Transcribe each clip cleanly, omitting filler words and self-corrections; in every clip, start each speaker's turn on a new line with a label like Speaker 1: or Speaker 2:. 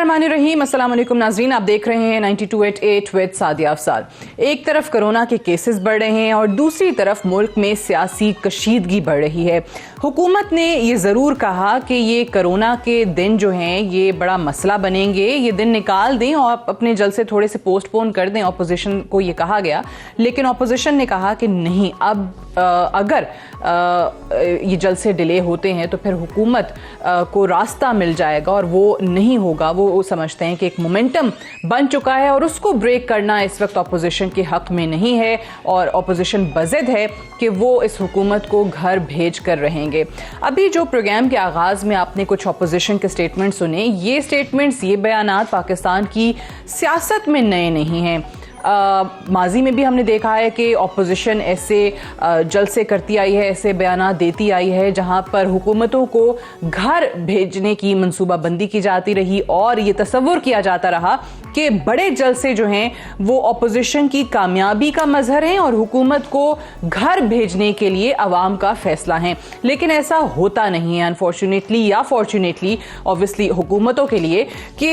Speaker 1: बिस्मिल्लाहिर्रहमानिर्रहीम। अस्सलाम वालेकुम नाज़रीन, आप देख रहे हैं 92.8 विद सादिया अफसार। एक तरफ कोरोना के केसेस बढ़ रहे हैं और दूसरी तरफ मुल्क में सियासी कशीदगी बढ़ रही है। हुकूमत ने ये ज़रूर कहा कि ये कोरोना के दिन जो हैं ये बड़ा मसला बनेंगे, ये दिन निकाल दें और अपने जलसे थोड़े से पोस्टपोन कर दें। अपोजिशन को ये कहा गया, लेकिन अपोजिशन ने कहा कि नहीं, अब अगर ये जलसे डिले होते हैं तो फिर हुकूमत को रास्ता मिल जाएगा और वो नहीं होगा। वो समझते हैं कि एक मोमेंटम बन चुका है और उसको ब्रेक करना इस वक्त अपोजिशन के हक में नहीं है और अपोजिशन बज़िद है कि वो इस हुकूमत को घर भेज कर रहेंगे। अभी जो प्रोग्राम के आगाज़ में आपने कुछ अपोजिशन के स्टेटमेंट सुने, ये स्टेटमेंट्स, ये बयानात पाकिस्तान की सियासत में नए नहीं हैं। माजी में भी हमने देखा है कि अपोजिशन ऐसे जलसे करती आई है, ऐसे बयान देती आई है जहां पर हुकूमतों को घर भेजने की मनसूबाबंदी की जाती रही और ये तसव्वुर किया जाता रहा कि बड़े जलसे जो हैं वो अपोजिशन की कामयाबी का मजहर हैं और हुकूमत को घर भेजने के लिए अवाम का फैसला है। लेकिन ऐसा होता नहीं है, अनफॉर्चुनेटली या फॉर्चुनेटली, ऑब्वियसली हुकूमतों के लिए, कि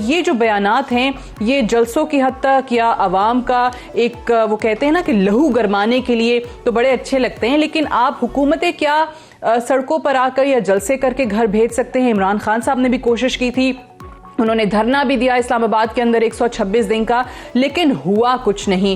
Speaker 1: ये जो बयानात हैं ये जलसों की हद तक या अवाम का एक, वो कहते हैं ना कि लहू गरमाने के लिए तो बड़े अच्छे लगते हैं, लेकिन आप हुकूमतें क्या सड़कों पर आकर या जलसे करके घर भेज सकते हैं? इमरान खान साहब ने भी कोशिश की थी, उन्होंने धरना भी दिया इस्लामाबाद के अंदर 126 दिन का, लेकिन हुआ कुछ नहीं।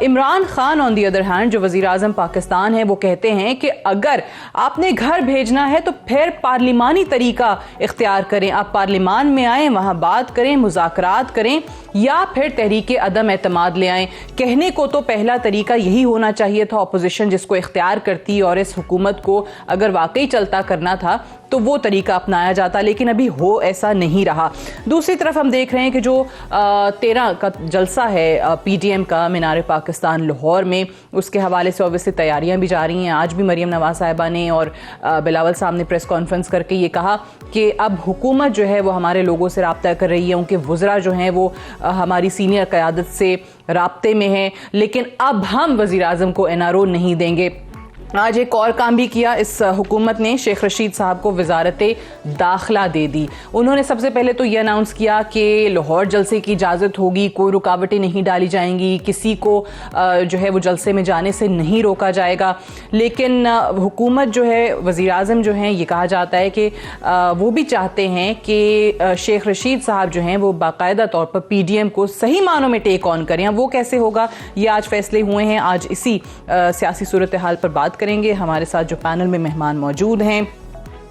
Speaker 1: Imran Khan on the other hand, जो वजीर आजम पाकिस्तान है, वो कहते हैं कि अगर आपने घर भेजना है तो फिर पार्लिमानी तरीका इख्तियार करें, आप पार्लिमान में आएँ, वहाँ बात करें, मुज़ाकरात करें या फिर तहरीके अदम एतमाद ले आएँ। कहने को तो पहला तरीका यही होना चाहिए था अपोजिशन जिसको इख्तियार करती और इस हुकूमत को अगर वाकई चलता करना था तो वो तरीका अपनाया जाता, लेकिन अभी हो ऐसा नहीं रहा। दूसरी तरफ हम देख रहे हैं कि जो 13 का जलसा है पीटीएम का मीनार पाकिस्तान लाहौर में, उसके हवाले से ऑब्वियसली तैयारियां भी जारी हैं। आज भी मरीम नवाज साहिबा ने और बिलावल साहब ने प्रेस कॉन्फ्रेंस करके ये कहा कि अब हुकूमत जो है वो हमारे लोगों से रब्ता कर रही है, उनके वज़रा जो हैं वो हमारी सीनियर क़यादत से राब्ते में हैं, लेकिन अब हम वज़ीर आज़म को एनआरओ नहीं देंगे। आज एक और काम भी किया इस हुकूमत ने, शेख रशीद साहब को वजारत दाखिला दे दी। उन्होंने सबसे पहले तो ये अनाउंस किया कि लाहौर जलसे की इजाज़त होगी, कोई रुकावटें नहीं डाली जाएंगी, किसी को जो है वो जलसे में जाने से नहीं रोका जाएगा। लेकिन हुकूमत जो है, वज़ीर आज़म जो हैं, ये कहा जाता है कि वो भी चाहते हैं कि शेख रशीद साहब जो हैं वो बाकायदा तौर पर पीडीएम को सही मानों में टेक ऑन करें। वो कैसे होगा, ये आज फैसले हुए हैं। आज इसी सियासी सूरत हाल पर बात करेंगे। हमारे साथ जो पैनल में मेहमान मौजूद हैं,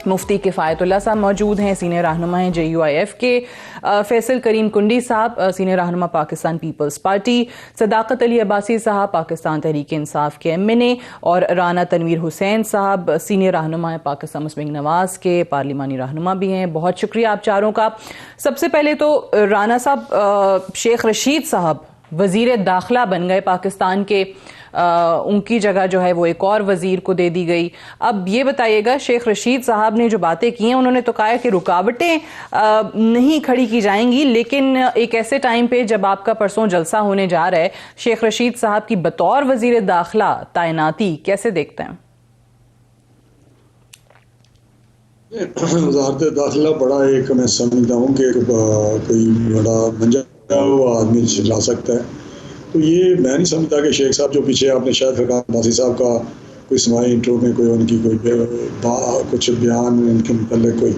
Speaker 1: मुफ्ती किफ़ायतुल्लाह साहब मौजूद हैं, सीनियर रहनुमा हैं JUIF के, फैसल करीम कुंडी साहब सीनियर रहनुमा पाकिस्तान पीपल्स पार्टी, सदाकत अली अब्बासी साहब पाकिस्तान तहरीक इंसाफ के MNA और राना तनवीर हुसैन साहब सीनियर रहनुमा पाकिस्तान मुस्लिम नवाज के पार्लिमानी रहनुमा भी हैं। बहुत शुक्रिया आप चारों का। सबसे पहले तो राना साहब, शेख रशीद साहब वज़ीर दाखिला बन गए पाकिस्तान के, उनकी जगह जो है वो एक और वज़ीर को दे दी गई। अब ये बताइएगा, शेख रशीद साहब ने जो बातें की हैं, उन्होंने तो कहा है कि रुकावटें नहीं खड़ी की जाएंगी, लेकिन एक ऐसे टाइम पे जब आपका परसों जलसा होने जा रहा है, शेख रशीद साहब की बतौर वज़ीर दाखिला तैनाती कैसे देखते हैं?
Speaker 2: वज़ारत दाखिला बड़ा एक, मैं समझता हूँ कि कोई बड़ा मंजा हुआ आदमी चला सकता है, तो ये मैं नहीं समझता कि शेख साहब जो पीछे आपने शायद फरकान अब्बासी साहब का कोई समाई इंट्रो में कोई उनकी कोई कुछ बयान इनके मतलब कोई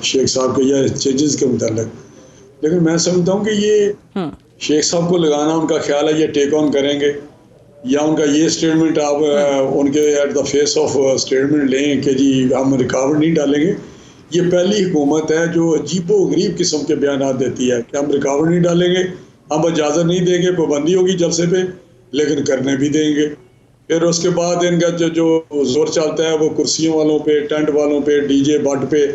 Speaker 2: शेख साहब के या चेंजेस के मतलब, लेकिन मैं समझता हूँ कि ये शेख साहब को लगाना, उनका ख्याल है ये टेक ऑन करेंगे या उनका ये स्टेटमेंट आप उनके at the face of statement लें कि जी हम रिकावट नहीं डालेंगे। ये पहली हुकूमत है जो अजीबो गरीब किस्म के बयान देती है कि हम रिकावट नहीं डालेंगे, हम इजाज़त नहीं देंगे, पाबंदी होगी जलसे पे, लेकिन करने भी देंगे। फिर उसके बाद इनका जो जोर चलता है वो कुर्सियों वालों पे, टेंट वालों पे, डीजे बट पे,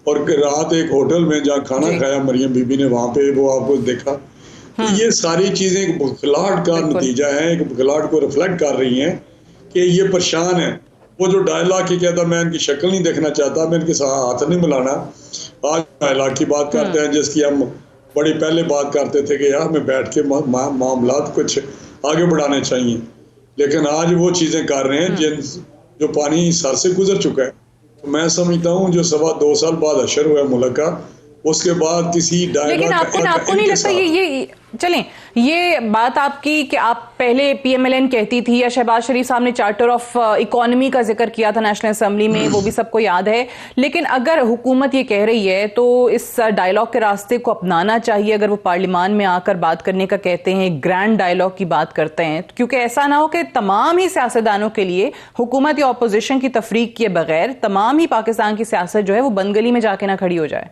Speaker 2: और रात एक होटल में जहाँ खाना खाया मरियम बीबी ने, वहाँ पे वो आपको देखा। तो ये सारी चीज़ें एक बुखलाहट का नतीजा है, एक बुखलाहट को रिफ्लेक्ट कर रही हैं कि ये परेशान है। वो जो डायलॉग की कहता मैं इनकी शक्ल नहीं देखना चाहता, मैं इनके साथ हाथ नहीं मिलाना, आज डायलॉग की बात करते हैं जिसकी हम बड़ी पहले बात करते थे कि यार में बैठ के मामलात कुछ आगे बढ़ाने चाहिए, लेकिन आज वो चीज़ें कर रहे हैं जिन जो पानी सर से गुजर चुका है। तो मैं समझता हूँ जो 2.25 साल बाद अशर हुआ मुल्क का, उसके बाद किसी
Speaker 1: लेकिन आपको नहीं लगता ये चलें, ये बात आपकी कि आप पहले पीएमएलएन कहती थी या शहबाज शरीफ साहब ने चार्टर ऑफ इकोनॉमी का जिक्र किया था नेशनल असेंबली में, वो भी सबको याद है। लेकिन अगर हुकूमत ये कह रही है तो इस डायलॉग के रास्ते को अपनाना चाहिए। अगर वो पार्लियामान में आकर बात करने का कहते हैं, ग्रैंड डायलॉग की बात करते हैं, क्योंकि ऐसा ना हो कि तमाम ही सियासतदानों के लिए हुकूमत या अपोजिशन की तफरीक किए बगैर तमाम ही पाकिस्तान की सियासत जो है वो बंदगली में जाके ना खड़ी हो जाए।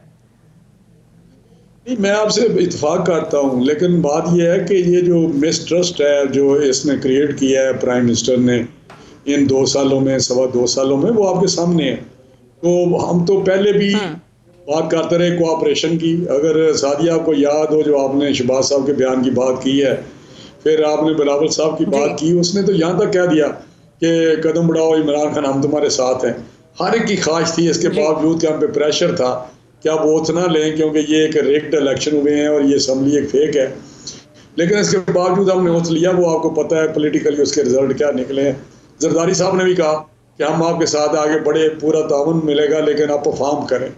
Speaker 2: नहीं, मैं आपसे इत्तेफाक करता हूँ, लेकिन बात यह है कि ये जो मिसट्रस्ट है जो इसने क्रिएट किया है प्राइम मिनिस्टर ने इन 2 सालों में, 2.25 सालों में, वो आपके सामने है। तो हम तो पहले भी बात करते रहे कोऑपरेशन की। अगर सादिया आपको याद हो, जो आपने शहबाज साहब के बयान की बात की है, फिर आपने बिलावल साहब की बात की, उसने तो यहाँ तक कह दिया कि कदम बढ़ाओ इमरान खान, हम तुम्हारे साथ हैं। हर एक की ख्वाहिश थी, इसके बावजूद कि हम पे प्रेशर था कि आप वोट ना लें क्योंकि ये एक रिग्ड इलेक्शन हुए हैं और ये असम्बली एक फेक है। लेकिन इसके बावजूद हमने वोट लिया। वो आपको पता है पॉलिटिकली उसके रिजल्ट क्या निकले हैं। जरदारी साहब ने भी कहा कि हम आपके साथ आगे बढ़े, पूरा ताउन मिलेगा, लेकिन आप परफॉर्म करें,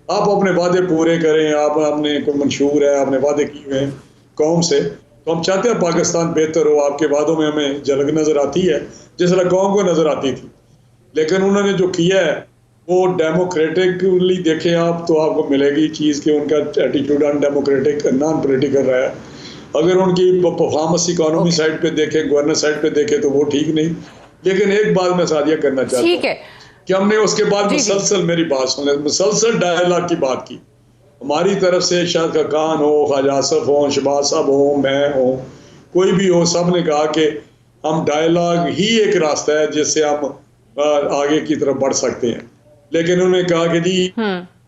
Speaker 2: आप अपने वादे पूरे करें। आप अपने कोई मंशूर है, आपने वादे किए हैं कौम से, तो हम चाहते हैं पाकिस्तान बेहतर हो। आपके वादों में हमें झलक नजर आती है जिस तरह कौम को नजर आती थी। लेकिन उन्होंने जो किया है वो डेमोक्रेटिकली देखें आप तो आपको मिलेगी चीज़ कि उनका एटीट्यूड अनडेमोक्रेटिक, नॉन पॉलिटिकल रहा है। अगर उनकी परफॉर्मेंस इकोनॉमी साइड पे देखें, गवर्नर साइड पे देखें, तो वो ठीक नहीं। लेकिन एक बात मैं सादिया करना चाहता हूँ कि हमने उसके बाद मुसलसल, मेरी बात सुन, मुसलसल डायलॉग की बात की। हमारी तरफ से शायद खान हो, ख्वाजा आसफ हो, शहबाज साहब हो, मैं हो, कोई भी हो, सब ने कहा कि हम डायलॉग ही एक रास्ता है जिससे हम आगे की तरफ बढ़ सकते हैं। लेकिन उन्होंने कहा कि जी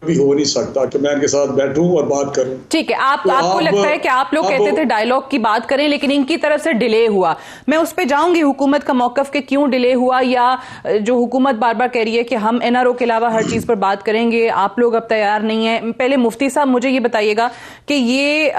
Speaker 2: भी हो नहीं सकता कि मैं इनके साथ बैठूं और बात करूं।
Speaker 1: ठीक है, आपको लगता है कि आप लोग कहते थे डायलॉग की बात करें, लेकिन इनकी तरफ से डिले हुआ। मैं उस पे जाऊंगी हुकूमत का मौकफ के क्यों डिले हुआ, या जो हुकूमत बार बार कह रही है कि हम एनआरओ के अलावा हर चीज पर बात करेंगे, आप लोग अब तैयार नहीं है। पहले मुफ्ती साहब मुझे ये बताइएगा कि ये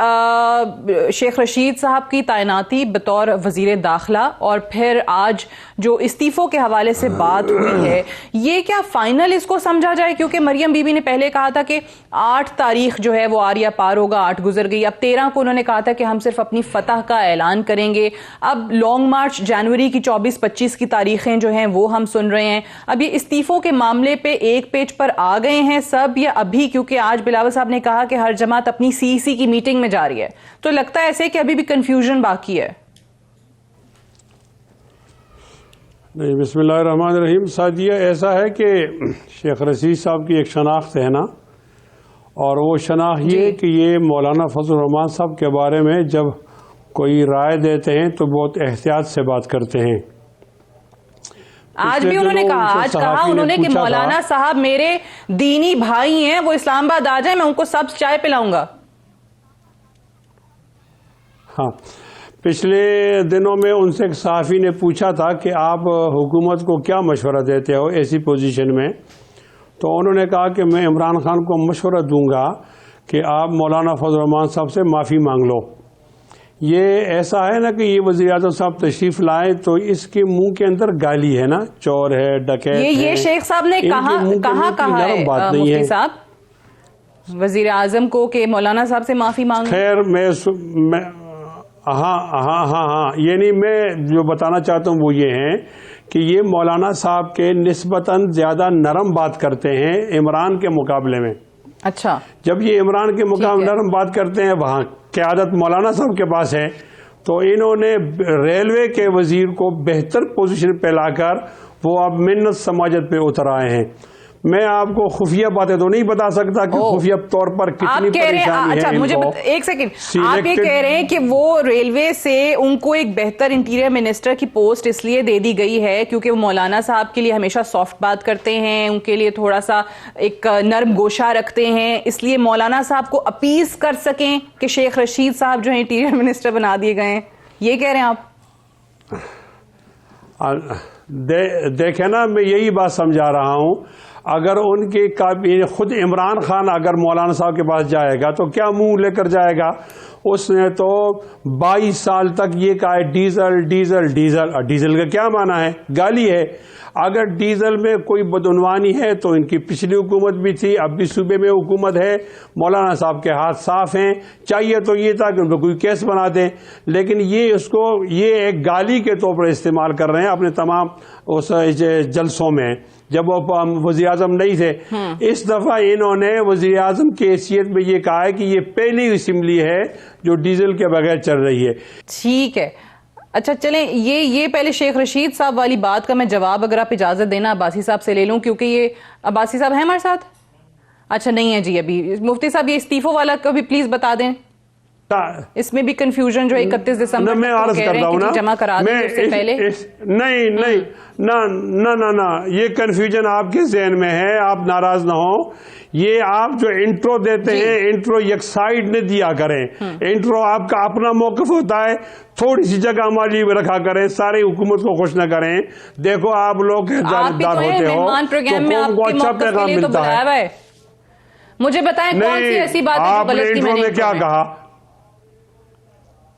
Speaker 1: शेख रशीद साहब की तैनाती बतौर वजीर दाखिला और फिर आज जो इस्तीफों के हवाले से बात हुई है, ये क्या फाइनल इसको समझा जाए? क्योंकि मरियम बीबी ने पहले कहा था कि 8 तारीख जो है वो आरिया पार होगा, 8 गुजर गई। अब 13 को उन्होंने कहा था कि हम सिर्फ अपनी फतह का ऐलान करेंगे। अब लॉन्ग मार्च जनवरी की 24-25 की तारीखें जो हैं वो हम सुन रहे हैं। अब ये इस्तीफों के मामले पे एक पेज पर आ गए हैं सब, या अभी? क्योंकि आज बिलावल साहब ने कहा कि हर जमात अपनी सीईसी की मीटिंग में जा रही है, तो लगता है ऐसे कि अभी भी कंफ्यूजन बाकी है।
Speaker 3: नहीं, बिस्मिल्लाहिर्रहमानिर्रहीम। सादिया, ऐसा है कि शेख रशीद साहब की एक शनाख्त है ना, और वो शनाख्त ये कि ये मौलाना फजल रहमान साहब के बारे में जब कोई राय देते हैं तो बहुत एहतियात से बात करते हैं।
Speaker 1: आज भी उन्होंने कहा, आज कहा उन्होंने कि मौलाना साहब मेरे दीनी भाई हैं, वो इस्लामाबाद आ जाए, मैं उनको सब चाय पिलाऊंगा।
Speaker 3: हाँ, पिछले दिनों में उनसे एक सहाफ़ी ने पूछा था कि आप हुकूमत को क्या मशवरा देते हो ऐसी पोजीशन में, तो उन्होंने कहा कि मैं इमरान खान को मशवरा दूंगा कि आप मौलाना फजल रहमान साहब से माफ़ी मांग लो। ये ऐसा है ना कि ये वज़ीर-ए-आज़म साहब तशरीफ़ लाए तो इसके मुंह के अंदर गाली है ना, चोर है, डकैत है।
Speaker 1: ये शेख साहब ने कहा है मुफ्ती साहब वज़ीर आज़म को कि मौलाना साहब से माफ़ी मांग।
Speaker 3: खैर मैं हाँ, ये नहीं, मैं जो बताना चाहता हूँ वो ये है कि ये मौलाना साहब के निस्बतन ज़्यादा नरम बात करते हैं इमरान के मुकाबले में।
Speaker 1: अच्छा,
Speaker 3: जब ये इमरान के मुकाबले नरम बात करते हैं, वहाँ क़यादत मौलाना साहब के पास है, तो इन्होंने रेलवे के वजीर को बेहतर पोजीशन पे लाकर वो अब मिन्नत समाजत पे उतर आए हैं। मैं आपको खुफिया बातें तो नहीं बता सकता कि खुफिया तौर पर कितनी परेशानी है।
Speaker 1: अच्छा, मुझे एक सेकंड, आप ये कह रहे हैं कि वो रेलवे से उनको एक बेहतर इंटीरियर मिनिस्टर की पोस्ट इसलिए दे दी गई है क्योंकि वो मौलाना साहब के लिए हमेशा सॉफ्ट बात करते हैं, उनके लिए थोड़ा सा एक नर्म गोशा रखते हैं, इसलिए मौलाना साहब को अपीज कर सकें कि शेख रशीद साहब जो है इंटीरियर मिनिस्टर बना दिए गए हैं, ये कह रहे हैं आप?
Speaker 3: देखे ना, मैं यही बात समझा रहा हूँ। अगर खुद इमरान खान अगर मौलाना साहब के पास जाएगा तो क्या मुंह लेकर जाएगा? उसने तो 22 साल तक ये कहा है डीजल डीजल डीजल। और डीजल का क्या माना है? गाली है। अगर डीजल में कोई बदउनवानी है तो इनकी पिछली हुकूमत भी थी, अब भी सूबे में हुकूमत है, मौलाना साहब के हाथ साफ हैं। चाहिए तो ये था कि उनको कोई केस बना दें, लेकिन ये एक गाली के तौर पर इस्तेमाल कर रहे हैं अपने तमाम उस जलसों में, जब वो वज़ीर आज़म नहीं थे। इस दफा इन्होंने वज़ीर आज़म की हैसियत में ये कहा है कि ये पहली असेंबली है जो डीजल के बगैर चल रही है।
Speaker 1: ठीक है, अच्छा चलें, ये पहले शेख रशीद साहब वाली बात का मैं जवाब अगर आप इजाजत देना अब्बासी साहब से ले लूं, क्योंकि ये अब्बासी साहब हैं हमारे साथ? अच्छा नहीं है जी अभी। मुफ्ती साहब ये इस्तीफों वाला को भी प्लीज बता दें, इसमें भी कंफ्यूजन जो 31 दिसंबर
Speaker 3: मैं अर्ज करता हूं ना,
Speaker 1: जमा करा दें उससे पहले।
Speaker 3: नहीं ना ना ना ना, ये कंफ्यूजन आपके जहन में है, आप नाराज ना हो। ये आप जो इंट्रो देते हैं, इंट्रो एक साइड न दिया करें। इंट्रो आपका अपना मौकफ होता है, थोड़ी सी जगह हमारे लिए रखा करें, सारी हुकूमत को खुश न करें। देखो आप लोग जानबदार होते हो तो कौम को अच्छा पैगाम मिलता है।
Speaker 1: मुझे बताएं कौन सी ऐसी बात है जो गलत की मैंने
Speaker 3: क्या कहा?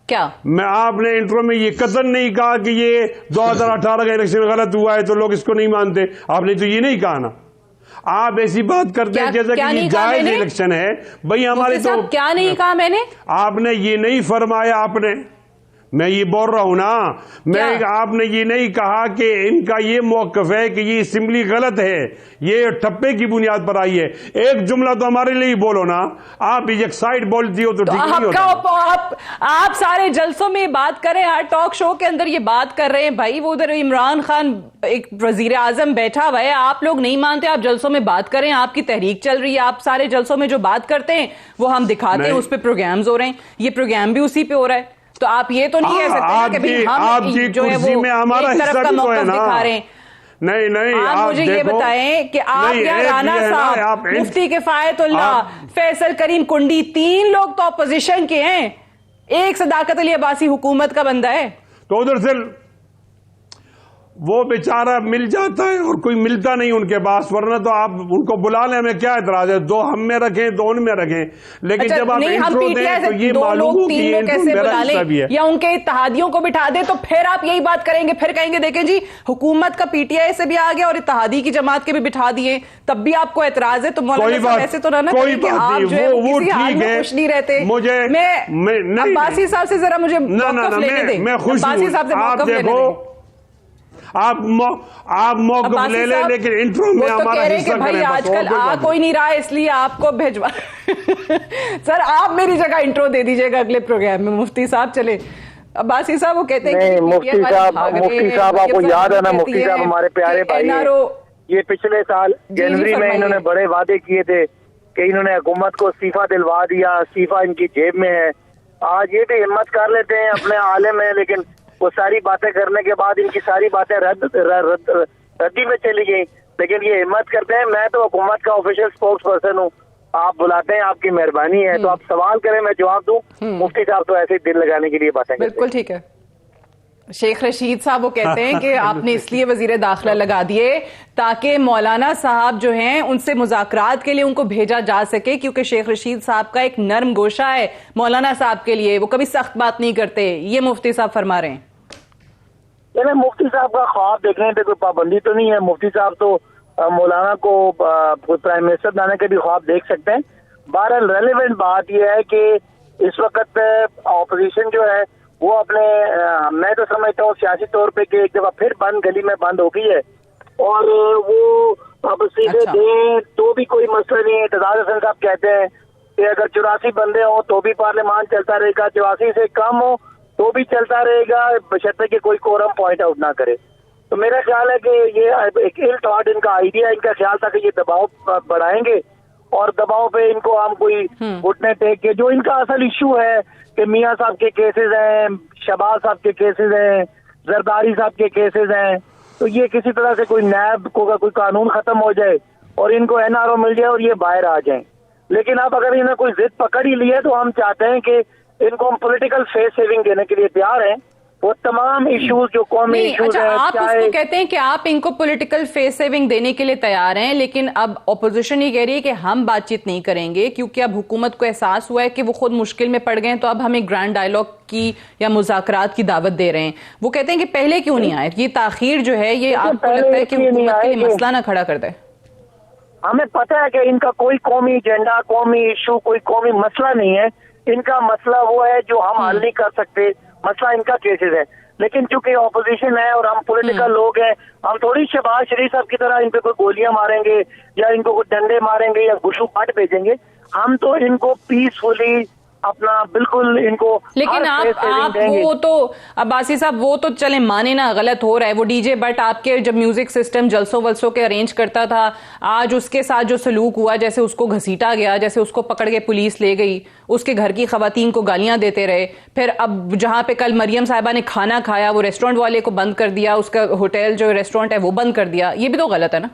Speaker 1: क्या
Speaker 3: आपने इंट्रो में ये कतन नहीं कहा कि ये 2018 का इलेक्शन गलत हुआ है तो लोग इसको नहीं मानते। आपने तो ये नहीं कहा ना। आप ऐसी बात करते हैं जैसे कि ये जायज इलेक्शन है। भाई हमारे तो
Speaker 1: क्या नहीं कहा मैंने?
Speaker 3: आपने ये नहीं फरमाया। आपने, मैं ये बोल रहा हूं ना, आपने ये नहीं कहा कि इनका ये मौकफ है कि ये असेंबली गलत है, ये ठप्पे की बुनियाद पर आई है। एक जुमला तो हमारे लिए ही बोलो ना। आप एक साइड बोलती हो तो ठीक नहीं होता।
Speaker 1: आप सारे जलसों में बात करें, हर टॉक शो के अंदर ये बात कर रहे हैं। भाई वो उधर इमरान खान एक वजीर आजम बैठा हुआ है, आप लोग नहीं मानते, आप जलसों में बात करें, आपकी तहरीक चल रही है, आप सारे जलसों में जो बात करते हैं वो हम दिखाते हैं, उस पर प्रोग्राम्स हो रहे हैं, ये प्रोग्राम भी उसी पे हो रहा है। तो आप ये तो नहीं कह सकते कि हम जो है वो एक तरफ का मौकफ दिखा रहे हैं।
Speaker 3: नहीं
Speaker 1: आप मुझे ये बताएं कि आप या राना साहब, मुफ्ती किफायतुल्लाह, फैसल करीम कुंडी, 3 लोग तो अपोजिशन के हैं, एक सदाकत अली अब्बासी हुकूमत का बंदा है।
Speaker 3: तो उधर से वो बेचारा मिल जाता है और कोई मिलता नहीं उनके पास, वरना तो आप उनको बुला लें, हमें क्या एतराज है? 2 हम में रखें, 2 उनमें रखें, लेकिन जब आप इंट्रो दें तो ये मालूम हो कि ये
Speaker 1: कैसे बुला लें या उनके इत्तेहादियों को बिठा दें, तो फिर आप यही बात करेंगे, फिर कहेंगे देखें जी हुकूमत का पीटीआई से भी आ गया और इत्तेहादी की जमात के भी बिठा दिए, तब भी आपको एतराज है। तो मौलाना साहब ऐसे तो ना
Speaker 3: कोई बात
Speaker 1: आप जो है
Speaker 3: वो
Speaker 1: ठीक है, खुश नहीं रहते।
Speaker 3: मुझे
Speaker 1: अब्बासी साहब से जरा मुझे मौक़िफ़ लेने दें।
Speaker 3: मैं खुश हूं। आप देखो, आप मौक़िफ़ ले लें, लेकिन इंट्रो में हमारा हिस्सा करें।
Speaker 1: भाई आजकल आ कोई नहीं रहा, इसलिए आपको भेजवा सर आप मेरी जगह इंट्रो दे दीजिएगा अगले प्रोग्राम में। मुफ्ती साहब चले, अब्बासी साहब वो कहते हैं
Speaker 4: नहीं, मुफ्ती साहब आपको याद है ना, मुफ्ती साहब हमारे प्यारे भाई हैं। ये पिछले साल जनवरी में इन्होंने बड़े वादे किए थे कि इन्होंने हुकूमत को इस्तीफा दिलवा दिया, इस्तीफा इनकी जेब में है। आज ये भी हिम्मत कर लेते हैं, अपने आलिम है, लेकिन वो सारी बातें करने के बाद इनकी सारी बातें रद्दी में चली गई। लेकिन ये हिम्मत करते हैं, मैं तो हुकूमत का ऑफिशियल स्पोक्स पर्सन हूँ, आप बुलाते हैं, आपकी मेहरबानी है, तो आप सवाल करें, मैं जवाब दूं। मुफ्ती साहब तो ऐसे ही दिल लगाने के लिए बातें
Speaker 1: बिल्कुल ठीक है। शेख रशीद साहब वो कहते हैं कि आपने इसलिए वजीर दाखिला लगा दिए ताकि मौलाना साहब जो हैं उनसे मुज़ाकरात के लिए उनको भेजा जा सके, क्योंकि शेख रशीद साहब का एक नर्म गोशा है मौलाना साहब के लिए, वो कभी सख्त बात नहीं करते। ये मुफ्ती साहब फरमा रहे हैं।
Speaker 4: मुफ्ती साहब का ख्वाब देखने पे कोई पाबंदी तो नहीं है। मुफ्ती साहब तो मौलाना को प्राइम मिनिस्टर बनाने के भी ख्वाब देख सकते हैं। बहरहाल रेलेवेंट बात यह है कि इस वक्त ऑपोजिशन जो है वो अपने मैं तो समझता हूँ सियासी तौर पे कि एक दफा फिर गली में बंद हो गई है, और वो अब सीधे दें तो भी कोई मसला नहीं है। एतजाज हसन साहब कहते हैं कि अगर 84 बंदे हो तो भी पार्लियामान चलता रहेगा, 84 से कम हो तो भी चलता रहेगा, बशर्ते कि कोई कोरम पॉइंट आउट ना करे। तो मेरा ख्याल है कि ये एक इल थॉट इनका आइडिया, इनका ख्याल था कि ये दबाव बढ़ाएंगे और दबाव पे इनको हम कोई घुटने टेक के, जो इनका असल इशू है कि मियाँ साहब के केसेस हैं, शहबाज साहब के केसेस हैं, जरदारी साहब के केसेस हैं, तो ये किसी तरह से कोई नैब को कोई कानून खत्म हो जाए और इनको एनआरओ मिल जाए और ये बाहर आ जाएं। लेकिन अब अगर इन्हें कोई जिद पकड़ ही ली है तो हम चाहते हैं कि इनको हम पॉलिटिकल फेस सेविंग देने के लिए तैयार हैं, वो तमाम इश्यूज जो कौमी
Speaker 1: नहीं,
Speaker 4: इश्यूज
Speaker 1: अच्छा,
Speaker 4: हैं,
Speaker 1: आप
Speaker 4: चाहे
Speaker 1: उसको कहते हैं कि आप इनको पॉलिटिकल फेस सेविंग देने के लिए तैयार हैं, लेकिन अब ऑपोजिशन ये कह रही है कि हम बातचीत नहीं करेंगे क्योंकि अब हुकूमत को एहसास हुआ है कि वो खुद मुश्किल में पड़ गए हैं, तो अब हम एक ग्रैंड डायलॉग की या मुज़ाकरात की दावत दे रहे हैं। वो कहते हैं कि पहले क्यों नहीं आए, ये ताखीर जो है ये आपको लगता है कि हुकूमत के लिए मसला ना खड़ा कर दे?
Speaker 4: हमें पता है कि इनका कोई कौमी एजेंडा, कौमी इशू, कोई कौमी मसला नहीं है। इनका मसला वो है जो हम हल नहीं कर सकते, मसला इनका केसेस है। लेकिन चूंकि ऑपोजिशन है और हम पॉलिटिकल लोग हैं, हम थोड़ी शहबाज शरीफ साहब की तरह इन पे कोई गोलियां मारेंगे या इनको कोई डंडे मारेंगे या गुशू पाट भेजेंगे। हम तो इनको पीसफुली अपना बिल्कुल इनको,
Speaker 1: लेकिन आप वो तो अब्बासी साहब वो तो चले माने ना गलत हो रहा है, वो डीजे बट आपके जब म्यूजिक सिस्टम जलसों वलसों के अरेंज करता था, आज उसके साथ जो सलूक हुआ, जैसे उसको घसीटा गया, जैसे उसको पकड़ के पुलिस ले गई, उसके घर की खवातीन को गालियां देते रहे, फिर अब जहां पे कल मरियम साहिबा ने खाना खाया वो रेस्टोरेंट वाले को बंद कर दिया, उसका होटल जो रेस्टोरेंट है वो बंद कर दिया, ये भी तो गलत है ना?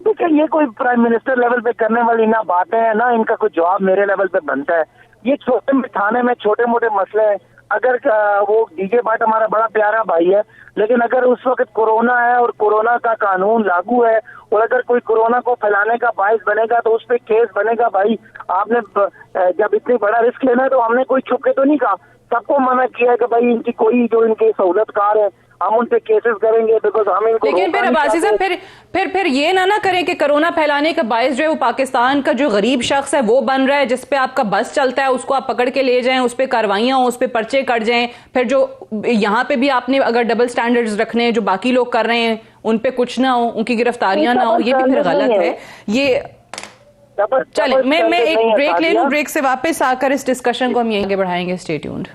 Speaker 4: देखिए, ये कोई प्राइम मिनिस्टर लेवल पे करने वाली ना बातें हैं, ना इनका कोई जवाब मेरे लेवल पे बनता है। ये छोटे थाने में छोटे मोटे मसले हैं। अगर वो डीजे भट्ट हमारा बड़ा प्यारा भाई है, लेकिन अगर उस वक्त कोरोना है और कोरोना का कानून लागू है और अगर कोई कोरोना को फैलाने का बाइस बनेगा तो उस पर केस बनेगा। भाई आपने जब इतनी बड़ा रिस्क लेना है तो हमने कोई छुप के तो नहीं कहा, सबको मना किया है कि भाई इनकी कोई जो इनके सहूलतकार है हम उन पे केसेस करेंगे, बिकॉज हम इनको।
Speaker 1: लेकिन फिर अब्बासी साहब फिर ये ना करें कि कोरोना फैलाने का बायस जो है वो पाकिस्तान का जो गरीब शख्स है वो बन रहा है, जिस पे आपका बस चलता है उसको आप पकड़ के ले जाएं, उस पे कार्रवाइयां हो, उस पे पर्चे कट जाएं, फिर जो यहाँ पे भी आपने अगर डबल स्टैंडर्ड्स रखने हैं जो बाकी लोग कर रहे हैं उन पे कुछ ना हो, उनकी गिरफ्तारियां ना हो, ये भी फिर गलत है। ये चले मैं एक ब्रेक ले लूं, ब्रेक से वापस आकर इस डिस्कशन को हम यहीं आगे बढ़ाएंगे। Stay tuned.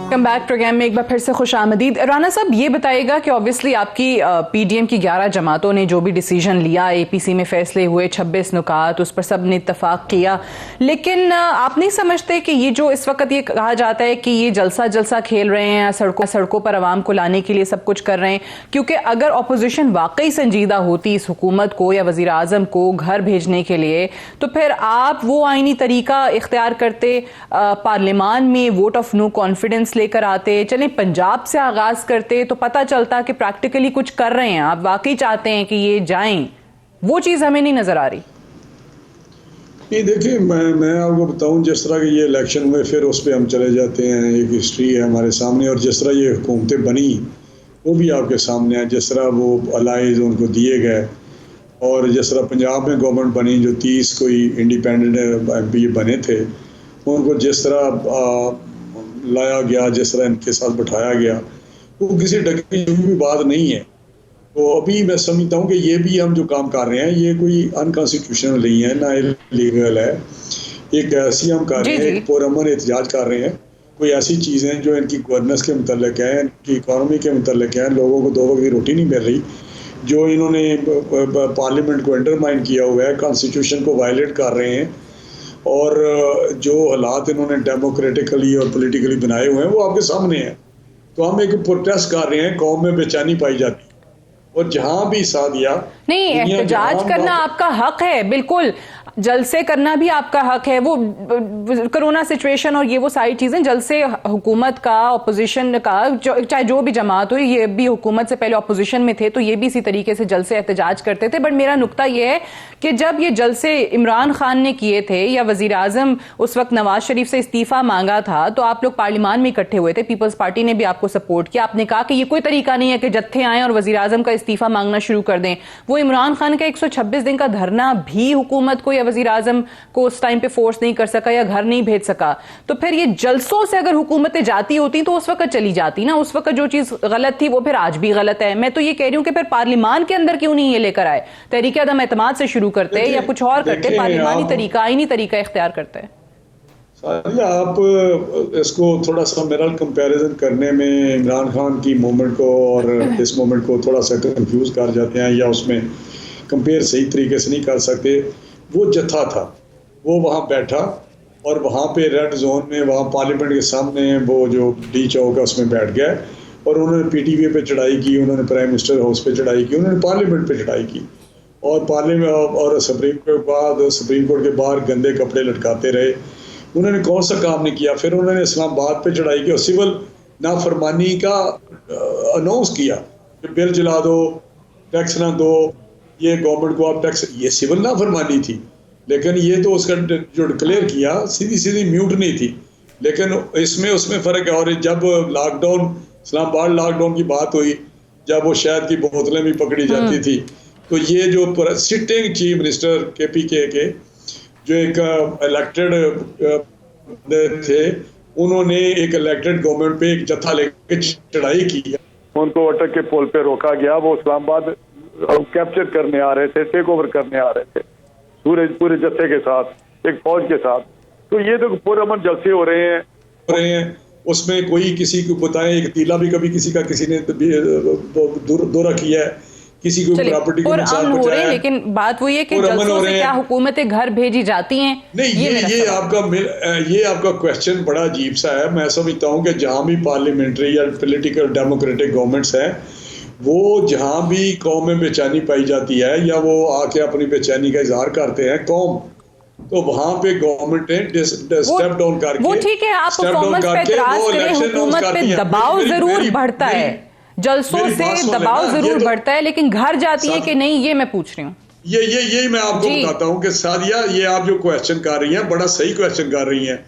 Speaker 1: Welcome back programme में एक बार फिर से खुश आमदीद। राना साहब ये बताइएगा कि ऑब्वियसली आपकी पीडीएम की 11 जमातों ने जो भी डिसीजन लिया, एपीसी में फैसले हुए, 26 नुकात, उस पर सब ने इत्तफाक किया, लेकिन आप नहीं समझते कि ये जो इस वक्त ये कहा जाता है कि ये जलसा खेल रहे हैं, सड़कों पर आवाम को लाने के लिए सब कुछ कर रहे हैं, क्योंकि अगर अपोजिशन वाकई संजीदा होती इस हुकूमत को या वजीर आजम को घर भेजने के लिए, तो फिर आप वो आईनी तरीका इख्तियार करते, पार्लियामान में वोट ऑफ नो कॉन्फिडेंस लेकर आते, चलें पंजाब से आगाज करते तो पता चलता कि प्रैक्टिकली कुछ कर रहे हैं, आप वाकई चाहते हैं कि ये जाएं। वो चीज हमें नहीं नजर आ रही।
Speaker 2: नहीं, देखिए मैं आपको बताऊं, जिस तरह के ये इलेक्शन हुए फिर उस पर हम चले जाते हैं, एक हिस्ट्री है हमारे सामने, और जिस तरह ये हुकूमतें बनी वो भी आपके सामने है, जिस तरह वो अलाइज उनको दिए गए, और जिस तरह पंजाब में गवर्नमेंट बनी जो 30 कोई इंडिपेंडेंट MP बने थे, उनको जिस तरह लाया गया, जिस तरह इनके साथ बैठाया गया, वो किसी ढकी भी बात नहीं है। तो अभी मैं समझता हूँ कि ये भी हम जो काम कर रहे हैं ये कोई अनकॉन्स्टिट्यूशनल नहीं है, ना इलीगल है। एक ऐसी हम कर रहे हैं, एक पुरअमन एहतजाज कर रहे हैं, कोई ऐसी चीज़ें जो इनकी गवर्नेंस के मुतल्लिक हैं, इनकी इकॉनमी के मुतल्लिक हैं, लोगों को 2 वक्त की रोटी नहीं मिल रही, जो इन्होंने पार्लियामेंट को अंडरमाइन किया हुआ है, कॉन्स्टिट्यूशन को वायलेट कर रहे हैं, और जो हालात इन्होंने डेमोक्रेटिकली और पॉलिटिकली बनाए हुए हैं वो आपके सामने हैं। तो हम एक प्रोटेस्ट कर रहे हैं, कौम में बेचैनी पाई जाती है, और जहां भी सादिया
Speaker 1: नहीं, एहतजाज करना आपका हक है, बिल्कुल जलसे करना भी आपका हक है। वो कोरोना सिचुएशन और ये वो सारी चीजें, जलसे हुकूमत का, ऑपोजिशन का, चाहे जो भी जमात हो, ये भी हुकूमत से पहले ऑपोजिशन में थे तो ये भी इसी तरीके से जलसे एहतजाज करते थे। बट मेरा नुक्ता ये है कि जब ये जलसे इमरान खान ने किए थे या वजीर आजम उस वक्त नवाज शरीफ से इस्तीफा मांगा था, तो आप लोग पार्लियामान में इकट्ठे हुए थे, पीपल्स पार्टी ने भी आपको सपोर्ट किया, आपने कहा कि ये कोई तरीका नहीं है कि जत्थे आए और वजीर आजम का इस्तीफा मांगना शुरू कर दें। वो इमरान खान का 126 दिन का धरना भी हुकूमत को या वजीर आजम को उस टाइम पे फोर्स नहीं कर सका या घर नहीं भेज सका। तो फिर ये जलसों से अगर हुकूमतें जाती होती तो उस वक्त चली जाती ना, उस वक्त जो चीज गलत थी वो फिर आज भी गलत है। मैं तो ये कह रही हूं कि फिर पार्लियामान के अंदर क्यों नहीं ये लेकर आए, तहरीक अदम एतमाद से शुरू करते या कुछ और करते, पार्लियामानी तरीका, आईनी तरीका इख्तियार करते हैं।
Speaker 2: सादिया, आप इसको थोड़ा सा मिरर कंपैरिजन करने में इमरान खान की मूवमेंट को और इस मूवमेंट को थोड़ा सा कंफ्यूज कर जाते हैं, या उसमें कंपेयर सही तरीके से नहीं कर सकते। वो जत्था था, वो वहाँ बैठा और वहाँ पे रेड जोन में, वहाँ पार्लियामेंट के सामने वो जो डी चौक है उसमें बैठ गया और उन्होंने पीटीवी पे चढ़ाई की, उन्होंने प्राइम मिनिस्टर हाउस पे चढ़ाई की, उन्होंने पार्लियामेंट पे चढ़ाई की और पार्लियामेंट और सुप्रीम कोर्ट के बाहर गंदे कपड़े लटकाते रहे। उन्होंने कौन सा काम नहीं किया। फिर उन्होंने इस्लामाबाद पे चढ़ाई की और सिविल नाफरमानी का अनाउंस किया कि बिल जला दो, टैक्स ना दो, ये गवर्नमेंट को आप टैक्स, ये सिविल नाफरमानी थी। लेकिन ये तो उसका जो डिक्लेयर किया सीधी सीधी म्यूटनी थी। लेकिन इसमें उसमें फ़र्क है। और जब लॉकडाउन, इस्लामाबाद लॉकडाउन की बात हुई, जब वो शहद की बोतलें भी पकड़ी जाती थी, तो ये जो सिटिंग चीफ मिनिस्टर KPK के जो एक इलेक्टेड थे, उन्होंने एक इलेक्टेड गवर्नमेंट पे एक जत्था लेके चढ़ाई की। उनको अटक के पुल पे रोका गया। वो इस्लामाबाद कैप्चर करने आ रहे थे, टेक ओवर करने आ रहे थे पूरे जत्थे के साथ, एक फौज के साथ। तो ये तो पूरे अमन जलसे हो रहे हैं। उसमें कोई किसी को बताए, एक तीला भी कभी किसी का किसी ने दौरा किया है, किसी को प्रॉपर्टी को नुकसान पहुंचाया है।
Speaker 1: लेकिन बात वही है कि जल्सों से क्या हुकूमतें घर भेजी जाती हैं?
Speaker 2: नहीं, ये आपका क्वेश्चन बड़ा अजीब सा है। मैं समझता हूँ कि जहाँ भी पार्लियामेंट्री या पॉलिटिकल डेमोक्रेटिक गवर्नमेंट्स हैं, वो जहाँ भी कौम में बेचैनी पाई जाती है या वो आके अपनी बेचैनी का इजहार करते हैं कौम, तो वहाँ पे गवर्नमेंट ने स्टेप डाउन करके,
Speaker 1: वो ठीक है, आप परफॉर्मेंस पे एतराज करें, हुकूमत पे दबाव जरूर बढ़ता है, जलसों से दबाव जरूर बढ़ता है, लेकिन घर जाती है कि नहीं, ये मैं पूछ रही हूँ।
Speaker 2: ये मैं आपको बताता हूँ कि सादिया, ये आप जो क्वेश्चन कर रही हैं, बड़ा सही क्वेश्चन कर रही हैं।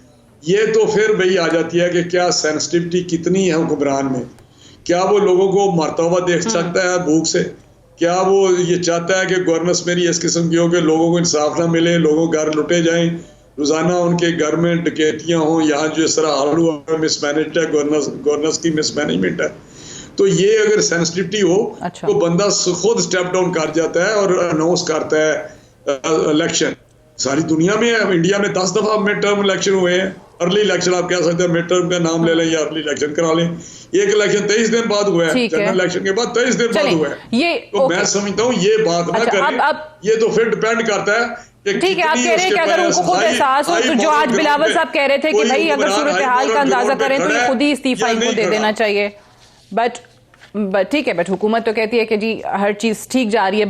Speaker 2: ये तो फिर वही आ जाती है कि क्या सेंसिटिविटी कितनी है हुक्मरान में। क्या वो लोगों को मरता हुआ देख सकता है भूख से? क्या वो ये चाहता है कि गवर्नेंस मेरी इस किस्म की हो कि लोगों को इंसाफ ना मिले, लोगों घर लुटे जाएं, रोजाना उनके घर में डकैतियां हों? यहाँ जो इस तरह हाल हुआ, मिसमैनेज है, गवर्नेंस की मिसमैनेजमेंट है। तो ये अगर सेंसिटिविटी हो, तो बंदा खुद स्टेप डाउन कर जाता है और अनाउंस करता है इलेक्शन। सारी दुनिया में है, इंडिया में 10 दफा मिड टर्म इलेक्शन हुए हैं। अर्ली इलेक्शन आप कह सकते हैं, मिड टर्म का नाम ले लें या अर्ली इलेक्शन करा लें। एक इलेक्शन 23 दिन बाद हुआ है, जनरल इलेक्शन के बाद 23 दिन बाद हुआ है। तो मैं समझता हूँ ये बात ना करें, ये तो फिर डिपेंड करता है।
Speaker 1: ठीक है, आप कह रहे हैं कि अगर उनको खुद एहसास हो, तो जो आज बिलावल साहब कह रहे थे कि भाई अगर सूरत हाल का अंदाजा करें तो ये खुद ही इस्तीफा इनको दे देना चाहिए। बट ठीक है, बट हुकूमत तो कहती है कि जी हर चीज ठीक जा रही है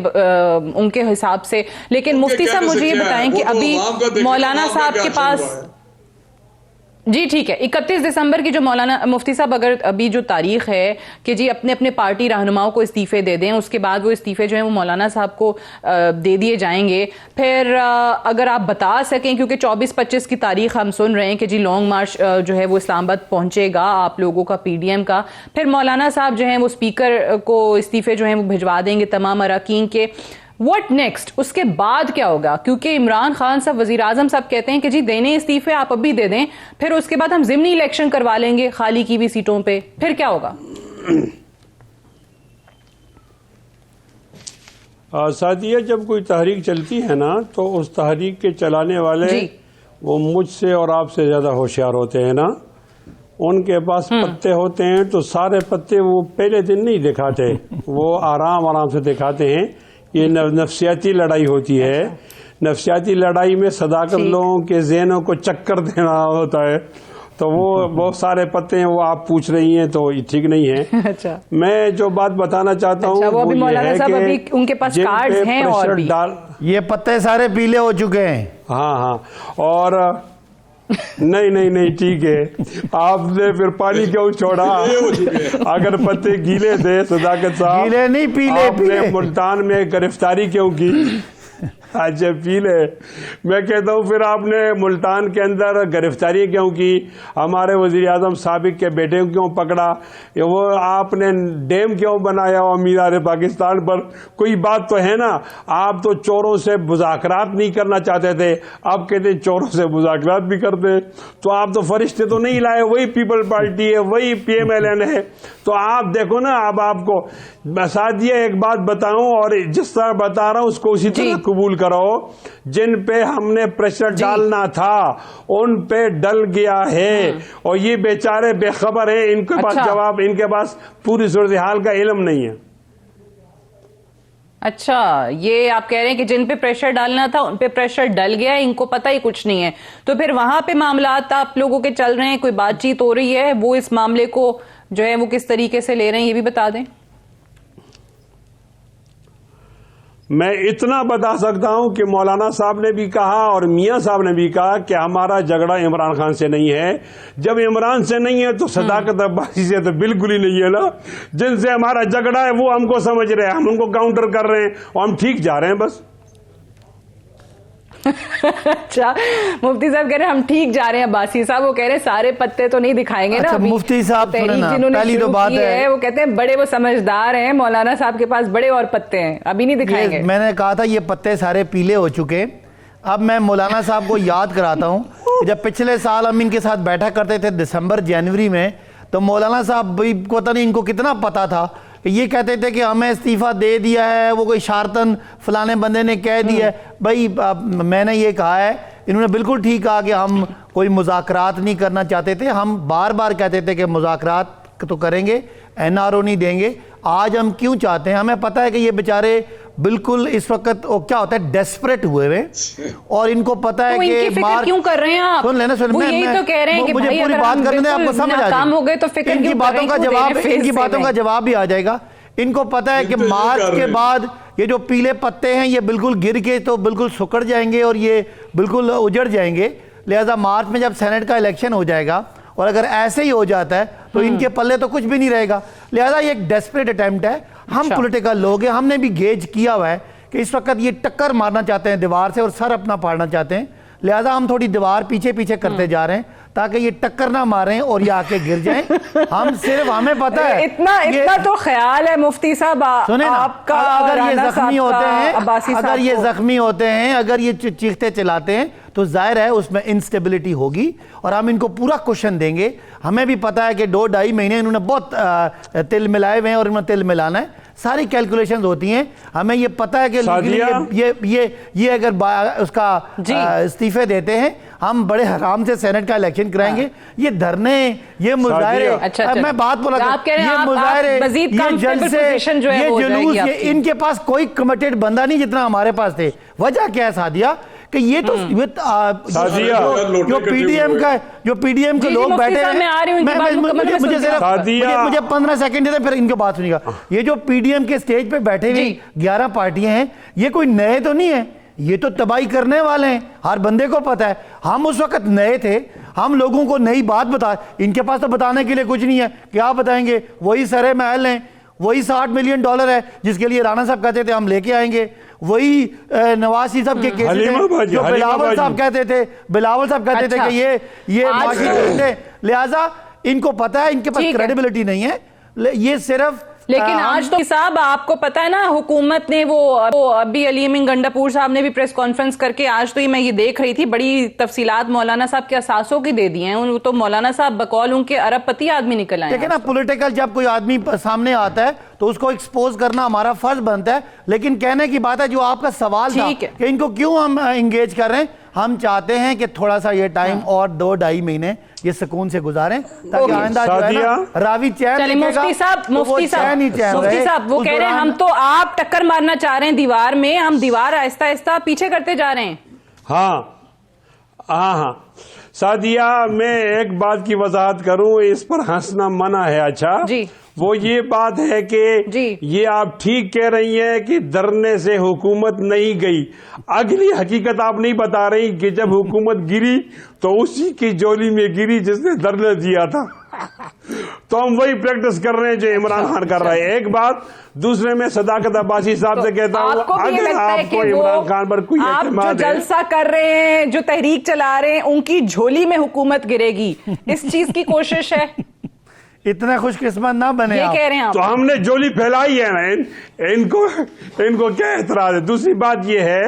Speaker 1: उनके हिसाब से। लेकिन मुफ्ती साहब मुझे ये बताएं कि अभी मौलाना साहब के पास, जी ठीक है, 31 दिसंबर की जो मौलाना मुफ्ती साहब, अगर अभी जो तारीख है कि जी अपने अपने पार्टी रहनुमाओं को इस्तीफे दे दें, उसके बाद वो इस्तीफे जो हैं वो मौलाना साहब को दे दिए जाएंगे। फिर अगर आप बता सकें, क्योंकि 24-25 की तारीख हम सुन रहे हैं कि जी लॉन्ग मार्च जो है वो इस्लामाबाद पहुंचेगा आप लोगों का, PDM का। फिर मौलाना साहब जो हैं वो स्पीकर को इस्तीफे जो हैं वो भिजवा देंगे तमाम अरकान के। What next? उसके बाद क्या होगा? क्योंकि इमरान खान साहब, वजीर आजम साहब कहते हैं कि जी देने इस्तीफे आप अभी दे दें, फिर उसके बाद हम ज़िमनी इलेक्शन करवा लेंगे खाली की भी सीटों पे। फिर क्या होगा?
Speaker 3: सादिया, जब कोई तहरीक चलती है ना, तो उस तहरीक के चलाने वाले वो मुझसे और आपसे ज़्यादा होशियार होते हैं ना। उनके पास पत्ते होते हैं, तो सारे पत्ते वो पहले दिन नहीं दिखाते, वो आराम आराम से दिखाते हैं। ये नफ्सियाती लड़ाई होती है। नफ्सियाती लड़ाई में सदाकत लोगों के ज़हनों को चक्कर देना होता है। तो वो बहुत सारे पत्ते हैं, वो आप पूछ रही हैं, तो ठीक नहीं है। अच्छा। मैं जो बात बताना चाहता हूँ वो ये है कि
Speaker 1: उनके पास कार्ड्स हैं और भी
Speaker 5: ये पत्ते सारे पीले हो चुके हैं।
Speaker 3: हाँ, और नहीं ठीक है, आपने फिर पानी क्यों छोड़ा? अगर पत्ते गीले थे सदाकत साहब,
Speaker 5: गीले नहीं पीले,
Speaker 3: आपने मुल्तान में गिरफ्तारी क्यों की? अच्छा, पीले। मैं कहता हूँ फिर आपने मुल्तान के अंदर गिरफ्तारी क्यों की? हमारे वज़ीर आज़म साबिक के बेटे को क्यों पकड़ा? वो आपने डैम क्यों बनाया वो मीनार पाकिस्तान पर? कोई बात तो है ना। आप तो चोरों से मुज़ाकरात नहीं करना चाहते थे, अब कहते चोरों से मुज़ाकरात भी करते। तो आप तो फरिश्ते तो नहीं लाए, वही पीपल पार्टी है, वही PMLN है। तो आप देखो ना, अब आपको सादिया एक बात बताऊं और जिस तरह बता रहा हूं उसको उसी तरह कबूल करो, जिन पे हमने प्रेशर डालना था उन पे डल गया है और ये बेचारे बेखबर हैं, इनके पास जवाब, इनके पास पूरी सूरत हाल का इल्म नहीं है।
Speaker 1: अच्छा, ये आप कह रहे हैं कि जिन पे प्रेशर डालना था उन पे प्रेशर डल गया, इनको पता ही कुछ नहीं है। तो फिर वहां पे मामलात आप लोगों के चल रहे हैं, कोई बातचीत हो रही है, वो इस मामले को जो है वो किस तरीके से ले रहे हैं ये भी बता दें।
Speaker 3: मैं इतना बता सकता हूं कि मौलाना साहब ने भी कहा और मियां साहब ने भी कहा कि हमारा झगड़ा इमरान खान से नहीं है। जब इमरान से नहीं है तो सदाकत अब्बासी से तो बिल्कुल ही नहीं है ना। जिनसे हमारा झगड़ा है वो हमको समझ रहे हैं, हम उनको काउंटर कर रहे हैं और हम ठीक जा रहे हैं बस।
Speaker 1: अच्छा, मुफ्ती साहब कह रहे हैं हम ठीक जा रहे हैं। अब्बासी साहब वो कह रहे हैं सारे पत्ते तो नहीं दिखाएंगे ना।
Speaker 5: अच्छा, मुफ्ती साहब
Speaker 1: जिन्होंने
Speaker 5: पहली तो बात है
Speaker 1: वो कहते हैं बड़े वो समझदार हैं, मौलाना साहब के पास बड़े और पत्ते हैं, अभी नहीं दिखाएंगे।
Speaker 5: मैंने कहा था ये पत्ते सारे पीले हो चुके। अब मैं मौलाना साहब को याद कराता हूँ, जब पिछले साल हम इनके साथ बैठा करते थे दिसंबर जनवरी में, तो मौलाना साहब भी पता नहीं इनको कितना पता था कि ये कहते थे कि हमें इस्तीफ़ा दे दिया है, वो कोई शारतन फलाने बंदे ने कह दिया है। भाई मैंने ये कहा है, इन्होंने बिल्कुल ठीक कहा कि हम कोई मुज़ाकरात नहीं करना चाहते थे। हम बार बार कहते थे कि मुज़ाकरात तो करेंगे, NRO नहीं देंगे। आज हम क्यों चाहते हैं, हमें पता है कि ये बेचारे बिल्कुल इस वक्त क्या होता है डेस्परेट हुए हुए, और इनको पता है कि
Speaker 1: मार क्यों कर रहे हैं आप?
Speaker 5: सुन लेना,
Speaker 1: वो यही तो कह रहे हैं कि
Speaker 5: मुझे
Speaker 1: भाई
Speaker 5: पूरी
Speaker 1: अगर
Speaker 5: बात करने दें, आपको समझ आ
Speaker 1: काम हो गए तो फिक्र
Speaker 5: इनकी बातों का जवाब, इनकी बातों का जवाब भी आ जाएगा। इनको पता है कि मार्च के बाद ये जो पीले पत्ते हैं ये बिल्कुल गिर के तो बिल्कुल सुकड़ जाएंगे और ये बिल्कुल उजड़ जाएंगे। लिहाजा मार्च में जब सेनेट का इलेक्शन हो जाएगा और अगर ऐसे ही हो जाता है तो इनके पल्ले तो कुछ भी नहीं रहेगा। लिहाजा ये एक डेस्परेट अटेम्प्ट है। हम पॉलिटिकल लोग हैं, हमने भी गेज किया हुआ है कि इस वक्त ये टक्कर मारना चाहते हैं दीवार से और सर अपना फाड़ना चाहते हैं। लिहाजा हम थोड़ी दीवार पीछे पीछे करते जा रहे हैं ताकि ये टक्कर ना मारें और ये आके गिर जाएं। हम सिर्फ, हमें पता है
Speaker 1: इतना तो ख्याल है मुफ्ती साहब
Speaker 5: सुने ना,
Speaker 1: आपका,
Speaker 5: अगर ये जख्मी होते हैं, अगर ये
Speaker 1: साहब
Speaker 5: जख्मी होते हैं, अगर ये चीखते चिल्लाते हैं तो जाहिर है उसमें इंस्टेबिलिटी होगी और हम इनको पूरा क्वेश्चन देंगे। हमें भी पता है कि 2-2.5 महीने इन्होंने बहुत तिल मिलाए हुए हैं और इन्होंने तिल मिलाना है, सारी कैलकुलेशंस होती हैं। हमें ये पता है कि ये अगर उसका इस्तीफे देते हैं हम बड़े हराम से सेनेट का इलेक्शन कराएंगे। ये धरने, ये मुजाहरे,
Speaker 1: अच्छा,
Speaker 5: मैं बात बोला,
Speaker 1: ये
Speaker 5: मुजाहरे, ये जलसे, ये जुलूस, ये इनके पास कोई कमिटेड बंदा नहीं जितना हमारे पास थे। वजह क्या है सादिया कि ये तो जो पीडीएम के लोग बैठे हैं, मुझे 15 सेकंड दे, फिर इनकी बात सुनिएगा। ये जो पीडीएम के स्टेज पे बैठे हुए 11 पार्टियां हैं, ये कोई नए तो नहीं है, ये तो तबाही करने वाले हैं, हर बंदे को पता है। हम उस वक्त नए थे, हम लोगों को नई बात बता, इनके पास तो बताने के लिए कुछ नहीं है। क्या बताएंगे? वही सरे महल हैं, वही $60 मिलियन है जिसके लिए राणा साहब कहते थे हम लेके आएंगे, वही नवाज शरीफ साहब के केस जो बिलावल साहब कहते थे, कि ये माशी थे। लिहाजा इनको पता है इनके पास क्रेडिबिलिटी नहीं है, ये सिर्फ।
Speaker 1: लेकिन आज तो साहब आपको पता है ना, हुकूमत ने वो अभी अली अमीन गंडापुर साहब ने भी प्रेस कॉन्फ्रेंस करके, आज तो ये मैं ये देख रही थी, बड़ी तफसीलात मौलाना साहब के असासों की दे दी हैं। तो मौलाना साहब बकौल उनके अरबपति आदमी निकल आए।
Speaker 5: देखिए ना, पॉलिटिकल जब कोई आदमी सामने आता है तो उसको एक्सपोज करना हमारा फर्ज बनता है। लेकिन कहने की बात है, जो आपका सवाल था कि इनको क्यों हम एंगेज कर रहे हैं, हम चाहते हैं कि थोड़ा सा ये टाइम और 2-2.5 महीने ये सुकून से गुजारें ताकि आइंदा जो है ना रावी चैन।
Speaker 1: मुफ्ती साहब वो कह रहे हैं हम तो आप टक्कर मारना चाह रहे हैं दीवार में, हम दीवार आहिस्ता आहिस्ता पीछे करते जा रहे हैं।
Speaker 3: हाँ सादिया, मैं एक बात की वजाहत करूं, इस पर हंसना मना है। अच्छा
Speaker 1: जी,
Speaker 3: वो ये बात है कि ये आप ठीक कह रही हैं कि धरने से हुकूमत नहीं गई। अगली हकीकत आप नहीं बता रही कि जब हुकूमत गिरी तो उसी की जोली में गिरी जिसने धरने दिया था। तो हम वही प्रैक्टिस कर रहे हैं जो इमरान खान कर रहा है। एक बात, दूसरे में सदाकत अब्बासी साहब से कहता हूँ, अगर आपको इमरान खान पर कोई
Speaker 1: आप जो जलसा कर रहे हैं, जो तहरीक चला रहे हैं, उनकी झोली में हुकूमत गिरेगी, इस चीज की कोशिश है।
Speaker 5: इतना खुशकिस्मत ना बने
Speaker 1: ये कह रहे हैं आप।
Speaker 3: तो हमने जोली फैलाई है ना, इनको क्या एतराज है। दूसरी बात ये है